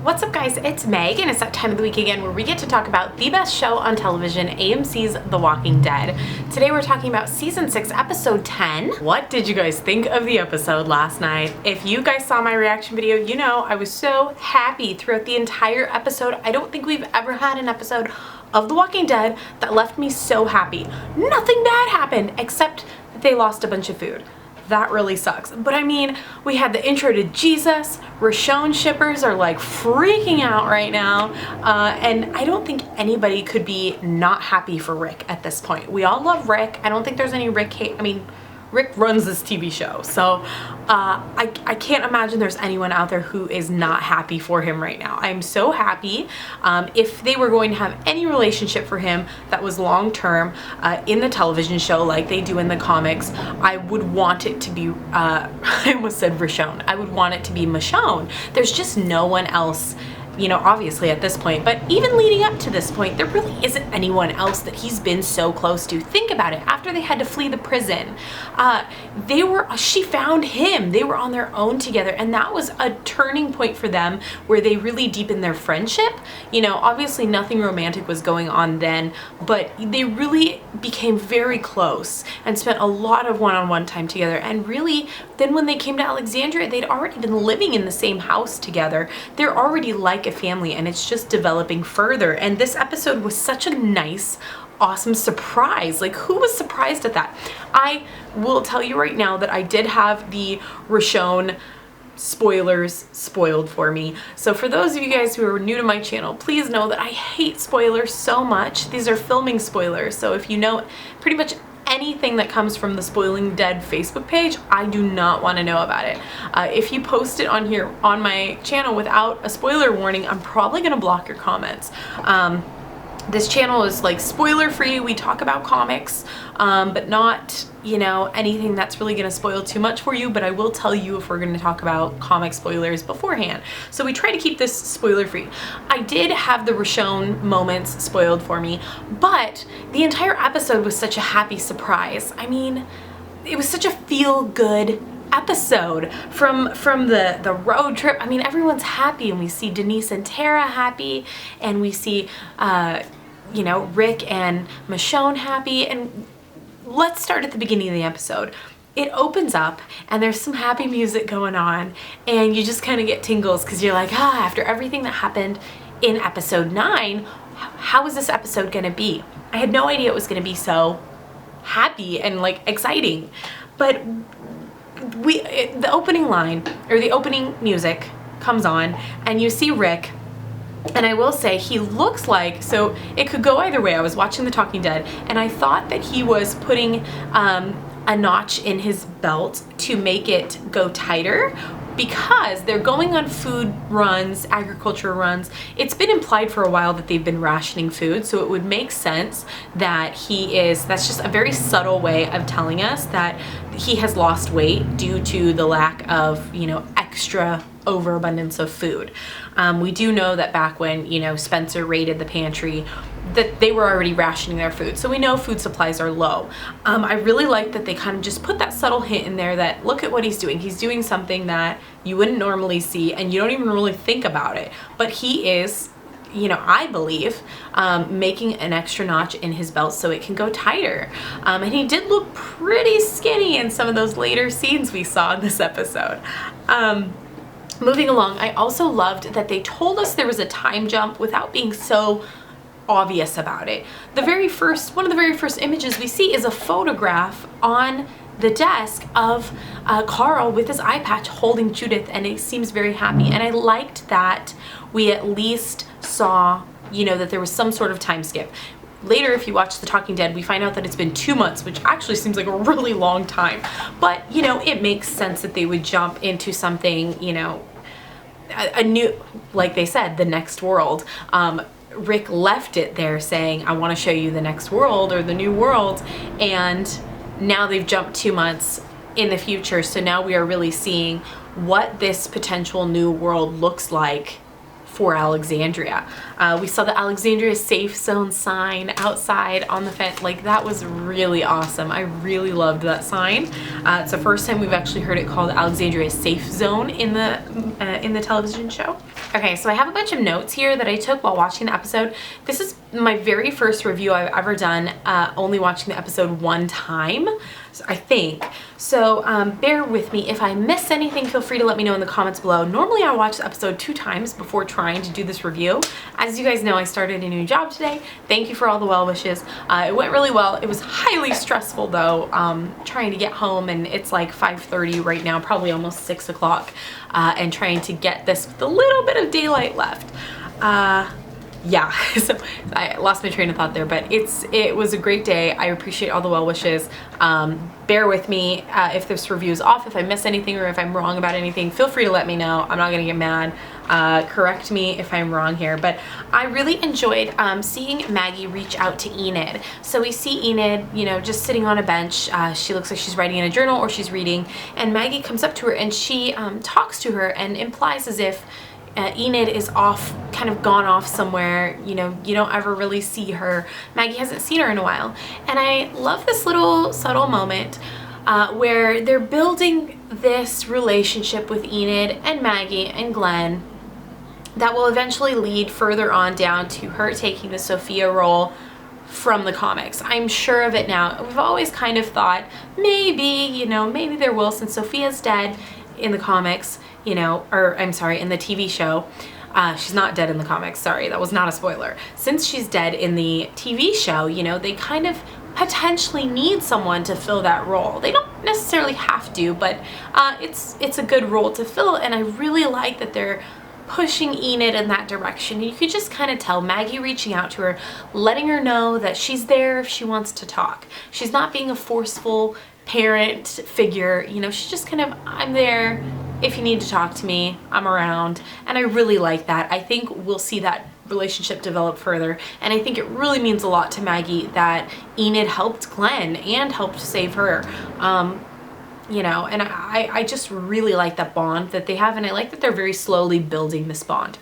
What's up guys, it's Meg, and it's that time of the week again where we get to talk about the best show on television, AMC's The Walking Dead. Today we're talking about season 6, episode 10. What did you guys think of the episode last night? If you guys saw my reaction video, you know I was so happy throughout the entire episode. I don't think we've ever had an episode of The Walking Dead that left me so happy. Nothing bad happened except that they lost a bunch of food. That really sucks. But I mean, we had the intro to Jesus. Roshone shippers are like freaking out right now. And I don't think anybody could be not happy for Rick at this point. We all love Rick. I don't think there's any Rick hate. I mean, Rick runs this TV show, so I can't imagine there's anyone out there who is not happy for him right now. I'm so happy. If they were going to have any relationship for him that was long-term in the television show like they do in the comics, I would want it to be, I almost said Roshone. I would want it to be Michonne. There's just no one else, you know, obviously at this point, but even leading up to this point, there really isn't anyone else that he's been so close to. Think about it. After they had to flee the prison, she found him. They were on their own together, and that was a turning point for them where they really deepened their friendship. You know, obviously nothing romantic was going on then, but they really became very close and spent a lot of one-on-one time together. And really, then when they came to Alexandria, they'd already been living in the same house together. They're already like a family, and it's just developing further. And this episode was such a nice, awesome surprise. Like, who was surprised at that? I will tell you right now that I did have the Roshone spoilers spoiled for me. So for those of you guys who are new to my channel, please know that I hate spoilers so much. These are filming spoilers. So if you know pretty much anything that comes from the Spoiling Dead Facebook page, I do not want to know about it. If you post it on here on my channel without a spoiler warning, I'm probably going to block your comments. This channel is like spoiler free. We talk about comics, but not, you know, anything that's really going to spoil too much for you. But I will tell you if we're going to talk about comic spoilers beforehand. So we try to keep this spoiler free. I did have the Roshone moments spoiled for me, but the entire episode was such a happy surprise. I mean, it was such a feel-good episode from the road trip. I mean, everyone's happy, and we see Denise and Tara happy, and we see you know, Rick and Michonne happy. And let's start at the beginning of the episode. It opens up and there's some happy music going on, and you just kind of get tingles because you're like, after everything that happened in episode 9, how is this episode gonna be? I had no idea it was gonna be so happy and like exciting. But the opening line, or the opening music comes on, and you see Rick, and I will say he looks like, so it could go either way. I was watching The Talking Dead, and I thought that he was putting a notch in his belt to make it go tighter, because they're going on food runs, agriculture runs. It's been implied for a while that they've been rationing food, so it would make sense that that's just a very subtle way of telling us that he has lost weight due to the lack of, you know, extra overabundance of food. We do know that back when, you know, Spencer raided the pantry, that they were already rationing their food. So we know food supplies are low. I really like that they kind of just put that subtle hint in there that look at what he's doing. He's doing something that you wouldn't normally see, and you don't even really think about it. But he is, you know, I believe, making an extra notch in his belt so it can go tighter. And he did look pretty skinny in some of those later scenes we saw in this episode. Moving along, I also loved that they told us there was a time jump without being so obvious about it. One of the very first images we see is a photograph on the desk of Carl with his eye patch holding Judith, and he seems very happy. And I liked that we at least saw, you know, that there was some sort of time skip. Later, if you watch The Talking Dead, we find out that it's been 2 months, which actually seems like a really long time. But, you know, it makes sense that they would jump into something, you know, a new, like they said, the next world. Rick left it there saying, I want to show you the next world, or the new world, and now they've jumped 2 months in the future. So now we are really seeing what this potential new world looks like for Alexandria. We saw the Alexandria safe zone sign outside on the fence. Like, that was really awesome. I really loved that sign. It's the first time we've actually heard it called Alexandria safe zone in the television show. Okay, so I have a bunch of notes here that I took while watching the episode. This is my very first review I've ever done, only watching the episode one time, I think. So bear with me. If I miss anything, feel free to let me know in the comments below. Normally I watch the episode 2 times before trying to do this review. As you guys know, I started a new job today. Thank you for all the well wishes. It went really well. It was highly stressful though, trying to get home, and it's like 5:30 right now, probably almost 6 o'clock, and trying to get this with a little bit of daylight left. Yeah, so I lost my train of thought there, but it was a great day. I appreciate all the well wishes. Bear with me if this review is off, if I miss anything or if I'm wrong about anything. Feel free to let me know. I'm not gonna get mad. Correct me if I'm wrong here, but I really enjoyed seeing Maggie reach out to Enid. So we see Enid, you know, just sitting on a bench. She looks like she's writing in a journal or she's reading, and Maggie comes up to her and she talks to her and implies as if Enid is off, kind of gone off somewhere, you know, you don't ever really see her. Maggie hasn't seen her in a while. And I love this little subtle moment where they're building this relationship with Enid and Maggie and Glenn that will eventually lead further on down to her taking the Sophia role from the comics. I'm sure of it now. We've always kind of thought maybe, you know, maybe there will, since Sophia's dead in the comics, you know, or I'm sorry, in the TV show. She's not dead in the comics, sorry, that was not a spoiler. Since she's dead in the TV show, you know, they kind of potentially need someone to fill that role. They don't necessarily have to, but it's a good role to fill, and I really like that they're pushing Enid in that direction. You could just kind of tell Maggie reaching out to her, letting her know that she's there if she wants to talk. She's not being a forceful parent figure, you know, she's just kind of, I'm there if you need to talk to me, I'm around. And I really like that. I think we'll see that relationship develop further, and I think it really means a lot to Maggie that Enid helped Glenn and helped save her. You know, and I just really like that bond that they have, and I like that they're very slowly building this bond.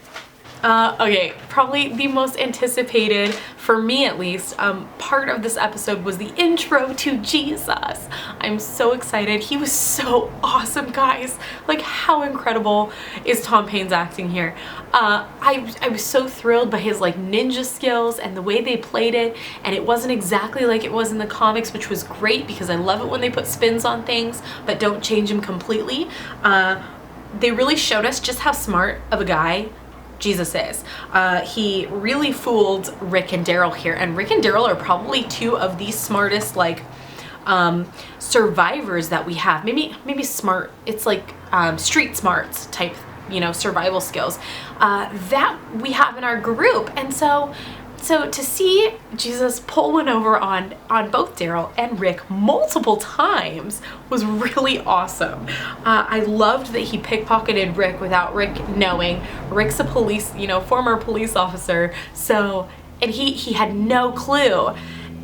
Okay, probably the most anticipated, for me at least, part of this episode was the intro to Jesus. I'm so excited. He was so awesome, guys. Like, how incredible is Tom Payne's acting here? I was so thrilled by his like ninja skills and the way they played it, and it wasn't exactly like it was in the comics, which was great because I love it when they put spins on things but don't change them completely. They really showed us just how smart of a guy Jesus is. He really fooled Rick and Daryl here, and Rick and Daryl are probably two of the smartest like survivors that we have. Maybe smart, it's like street smarts type, you know, survival skills that we have in our group. And so to see Jesus pull one over on both Daryl and Rick multiple times was really awesome. I loved that he pickpocketed Rick without Rick knowing. Rick's a police, you know, former police officer, so, and he had no clue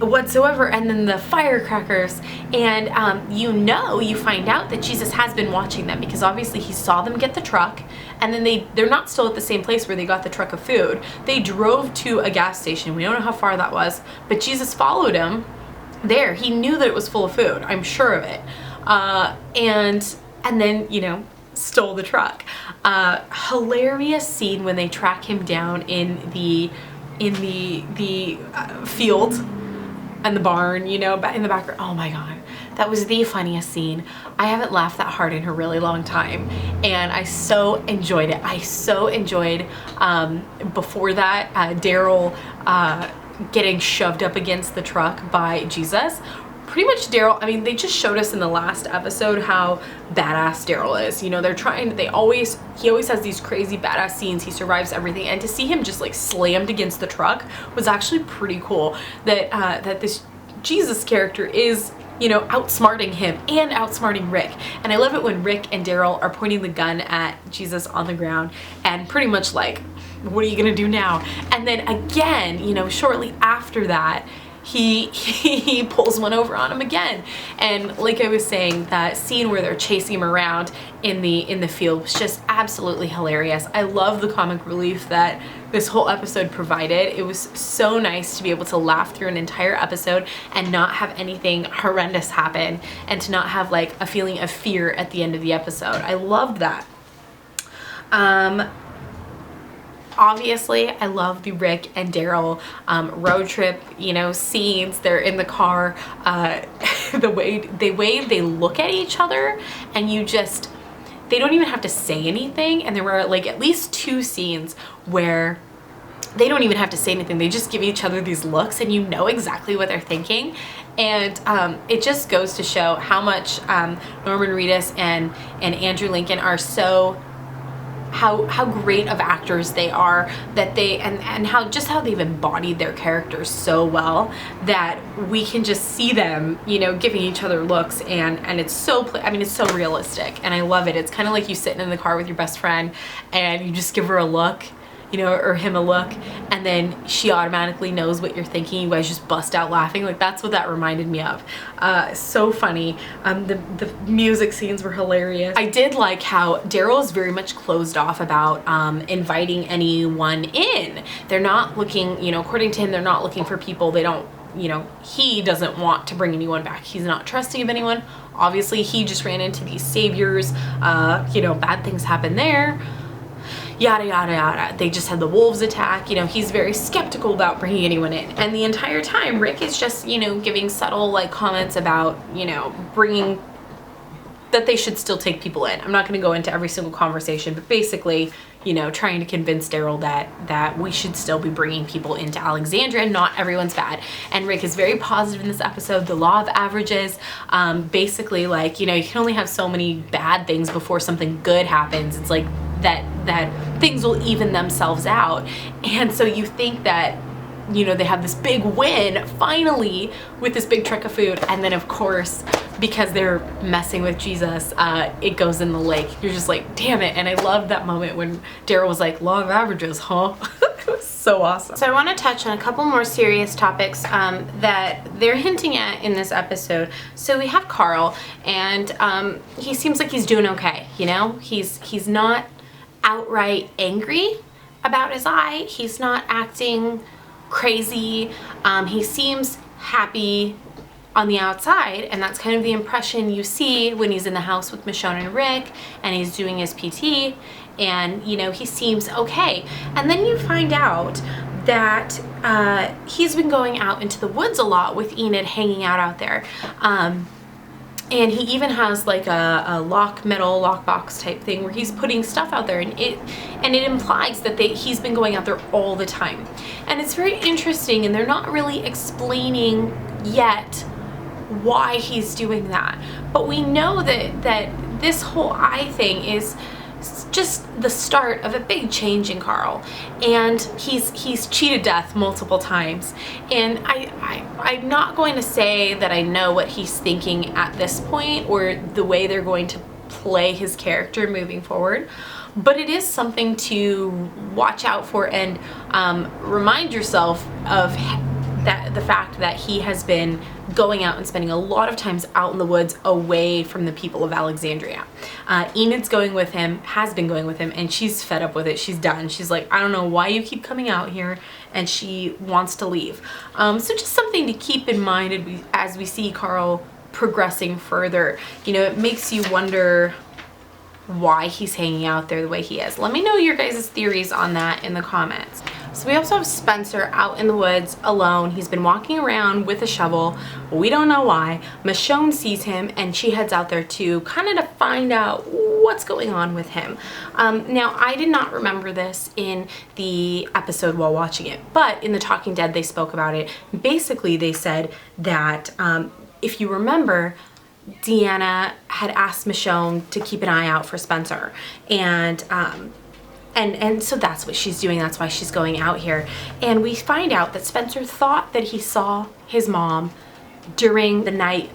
whatsoever. And then the firecrackers, and you find out that Jesus has been watching them, because obviously he saw them get the truck, and then they're not still at the same place where they got the truck of food. They drove to a gas station. We don't know how far that was, but Jesus followed him there. He knew that it was full of food, I'm sure of it, and then, you know, stole the truck. Hilarious scene when they track him down in the field and the barn, you know, in the background. Oh my god, that was the funniest scene. I haven't laughed that hard in a really long time, and I so enjoyed it. I so enjoyed before that Daryl getting shoved up against the truck by Jesus. Pretty much Daryl, I mean, they just showed us in the last episode how badass Daryl is. You know, he always has these crazy badass scenes. He survives everything, and to see him just like slammed against the truck was actually pretty cool. That this Jesus character is, you know, outsmarting him and outsmarting Rick. And I love it when Rick and Daryl are pointing the gun at Jesus on the ground and pretty much like, what are you gonna do now? And then again, you know, shortly after that, he pulls one over on him again. And like I was saying, that scene where they're chasing him around in the field was just absolutely hilarious. I love the comic relief that this whole episode provided. It was so nice to be able to laugh through an entire episode and not have anything horrendous happen, and to not have like a feeling of fear at the end of the episode. I loved that. Obviously, I love the Rick and Daryl road trip, you know, scenes. They're in the car, the way they look at each other, and they don't even have to say anything. And there were like at least 2 scenes where they don't even have to say anything. They just give each other these looks, and you know exactly what they're thinking. And it just goes to show how much Norman Reedus and Andrew Lincoln are so, how great of actors they are, that they and how they've embodied their characters so well that we can just see them, you know, giving each other looks, and it's so, I mean, it's so realistic, and I love it. It's kind of like you sitting in the car with your best friend and you just give her a look, you know, or him a look, and then she automatically knows what you're thinking. You guys just bust out laughing. Like, that's what that reminded me of. So funny. The music scenes were hilarious. I did like how Daryl is very much closed off about inviting anyone in. They're not looking, you know, according to him, they're not looking for people. They don't, you know, he doesn't want to bring anyone back. He's not trusting of anyone. Obviously, he just ran into these saviors. You know, bad things happen there. Yada yada yada. They just had the wolves attack. You know, he's very skeptical about bringing anyone in. And the entire time, Rick is just, you know, giving subtle like comments about, you know, bringing, that they should still take people in. I'm not going to go into every single conversation, but basically, you know, trying to convince Daryl that we should still be bringing people into Alexandria. Not everyone's bad. And Rick is very positive in this episode. The law of averages, basically, like, you know, you can only have so many bad things before something good happens. It's like that things will even themselves out. And so you think that, you know, they have this big win finally with this big truck of food, and then of course, because they're messing with Jesus, it goes in the lake. You're just like, damn it. And I loved that moment when Daryl was like, law of averages, huh? It was so awesome. So I want to touch on a couple more serious topics that they're hinting at in this episode. So we have Carl, and he seems like he's doing okay. You know, he's not outright angry about his eye. He's not acting crazy. He seems happy on the outside, and that's kind of the impression you see when he's in the house with Michonne and Rick, and he's doing his PT, and, you know, he seems okay. And then you find out that he's been going out into the woods a lot with Enid, hanging out there. And he even has like a metal lockbox type thing where he's putting stuff out there, and it implies that he's been going out there all the time. And it's very interesting, and they're not really explaining yet why he's doing that. But we know that this whole eye thing is just the start of a big change in Carl, and he's cheated death multiple times. And I'm not going to say that I know what he's thinking at this point, or the way they're going to play his character moving forward, but it is something to watch out for, and remind yourself of the fact that he has been going out and spending a lot of times out in the woods away from the people of Alexandria. Enid's going with him, has been going with him, and she's fed up with it. She's done. She's like, I don't know why you keep coming out here, and she wants to leave. So just something to keep in mind as we see Carl progressing further. You know, it makes you wonder why he's hanging out there the way he is. Let me know your guys' theories on that in the comments. So we also have Spencer out in the woods alone. He's been walking around with a shovel. We don't know why. Michonne sees him, and she heads out there too, kind of to find out what's going on with him. Now, I did not remember this in the episode while watching it, but in The Talking Dead, they spoke about it. Basically, they said that if you remember, Deanna had asked Michonne to keep an eye out for Spencer, and so that's what she's doing. That's why she's going out here. And we find out that Spencer thought that he saw his mom during the night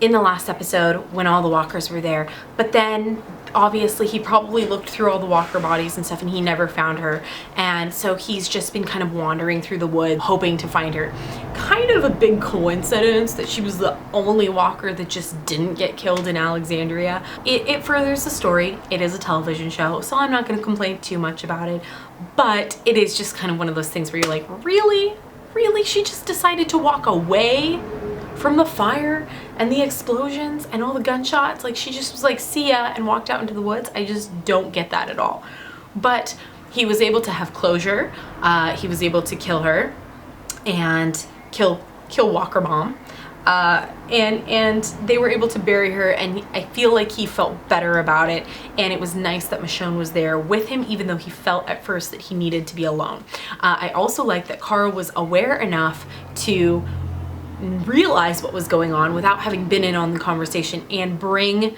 in the last episode when all the walkers were there. But then obviously he probably looked through all the walker bodies and stuff and he never found her, and so he's just been kind of wandering through the woods hoping to find her. Kind of a big coincidence that she was the only walker that just didn't get killed in Alexandria. It furthers the story. It is a television show, so I'm not going to complain too much about it, but it is just kind of one of those things where you're like, really she just decided to walk away from the fire and the explosions and all the gunshots? Like, she just was like, see ya, and walked out into the woods. I just don't get that at all. But he was able to have closure. He was able to kill her and kill Walker Mom. And they were able to bury her, and I feel like he felt better about it, and it was nice that Michonne was there with him, even though he felt at first that he needed to be alone. I also like that Carl was aware enough to realize what was going on without having been in on the conversation and bring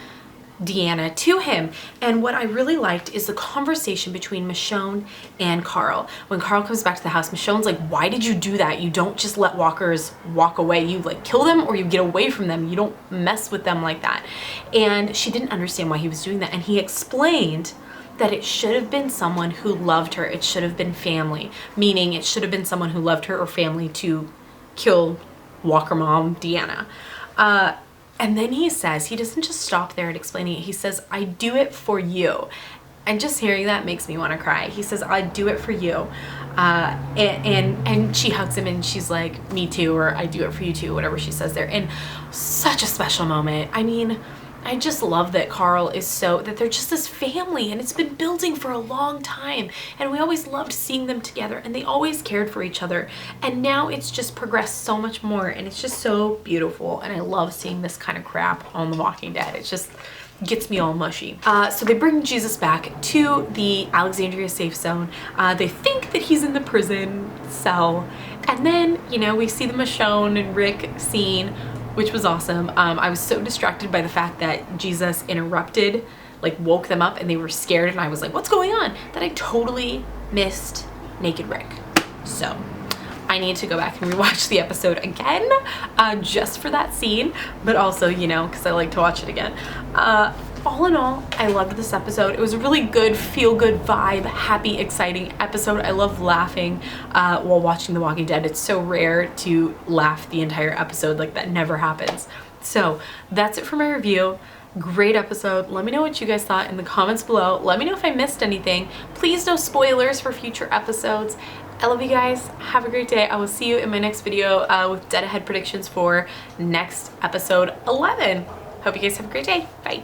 Deanna to him. And what I really liked is the conversation between Michonne and Carl. When Carl comes back to the house, Michonne's like, why did you do that? You don't just let walkers walk away. You like kill them or you get away from them. You don't mess with them like that. And she didn't understand why he was doing that. And he explained that it should have been someone who loved her. It should have been family, meaning it should have been someone who loved her or family to kill Walker Mom, Deanna. And then he says, he doesn't just stop there at explaining it. He says, I do it for you. And just hearing that makes me want to cry. He says, I do it for you. And she hugs him and she's like, me too, or I do it for you too, whatever she says there. And such a special moment. I mean, I just love that Carl is that they're just this family, and it's been building for a long time, and we always loved seeing them together, and they always cared for each other, and now it's just progressed so much more, and it's just so beautiful, and I love seeing this kind of crap on The Walking Dead. It just gets me all mushy. So they bring Jesus back to the Alexandria safe zone. They think that he's in the prison cell, and then, you know, we see the Michonne and Rick scene, which was awesome. I was so distracted by the fact that Jesus interrupted, like woke them up, and they were scared, and I was like, what's going on? That I totally missed Naked Rick. So I need to go back and rewatch the episode again, just for that scene, but also, you know, because I like to watch it again. All in all, I loved this episode. It was a really good, feel-good vibe, happy, exciting episode. I love laughing while watching The Walking Dead. It's so rare to laugh the entire episode. Like, that never happens. So that's it for my review. Great episode. Let me know what you guys thought in the comments below. Let me know if I missed anything. Please, no spoilers for future episodes. I love you guys. Have a great day. I will see you in my next video with dead ahead predictions for next episode 11. Hope you guys have a great day. Bye.